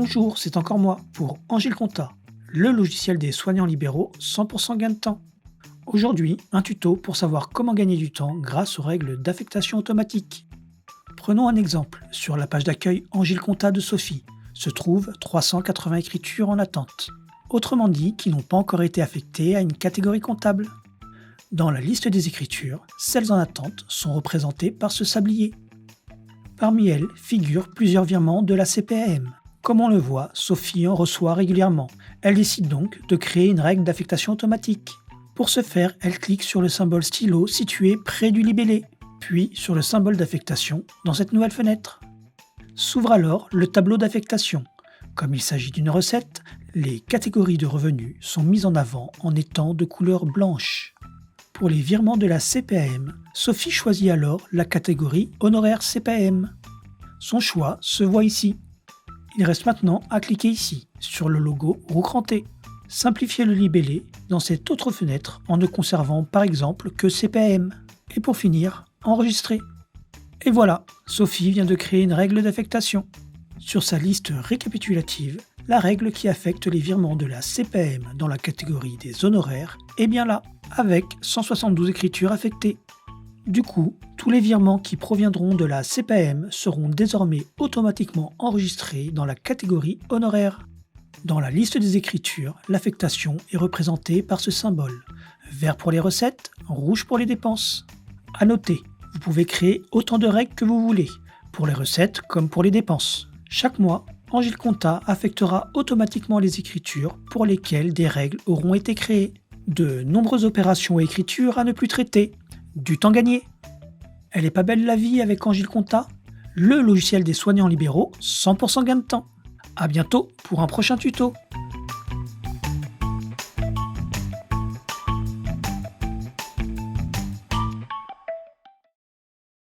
Bonjour, c'est encore moi pour Angile Compta, le logiciel des soignants libéraux 100% gain de temps. Aujourd'hui, un tuto pour savoir comment gagner du temps grâce aux règles d'affectation automatique. Prenons un exemple. Sur la page d'accueil Angile Compta de Sophie se trouvent 380 écritures en attente, autrement dit qui n'ont pas encore été affectées à une catégorie comptable. Dans la liste des écritures, celles en attente sont représentées par ce sablier. Parmi elles figurent plusieurs virements de la CPAM. Comme on le voit, Sophie en reçoit régulièrement. Elle décide donc de créer une règle d'affectation automatique. Pour ce faire, elle clique sur le symbole stylo situé près du libellé, puis sur le symbole d'affectation dans cette nouvelle fenêtre. S'ouvre alors le tableau d'affectation. Comme il s'agit d'une recette, les catégories de revenus sont mises en avant en étant de couleur blanche. Pour les virements de la CPAM, Sophie choisit alors la catégorie honoraires CPAM. Son choix se voit ici. Il reste maintenant à cliquer ici, sur le logo roue crantée. Simplifier le libellé dans cette autre fenêtre en ne conservant par exemple que CPAM. Et pour finir, enregistrer. Et voilà, Sophie vient de créer une règle d'affectation. Sur sa liste récapitulative, la règle qui affecte les virements de la CPAM dans la catégorie des honoraires est bien là, avec 172 écritures affectées. Du coup, tous les virements qui proviendront de la CPAM seront désormais automatiquement enregistrés dans la catégorie honoraires. Dans la liste des écritures, l'affectation est représentée par ce symbole. Vert pour les recettes, rouge pour les dépenses. À noter, vous pouvez créer autant de règles que vous voulez, pour les recettes comme pour les dépenses. Chaque mois, Angile Compta affectera automatiquement les écritures pour lesquelles des règles auront été créées. De nombreuses opérations et écritures à ne plus traiter. Du temps gagné. Elle est pas belle la vie avec Angile Compta, le logiciel des soignants libéraux 100% gain de temps. A bientôt pour un prochain tuto.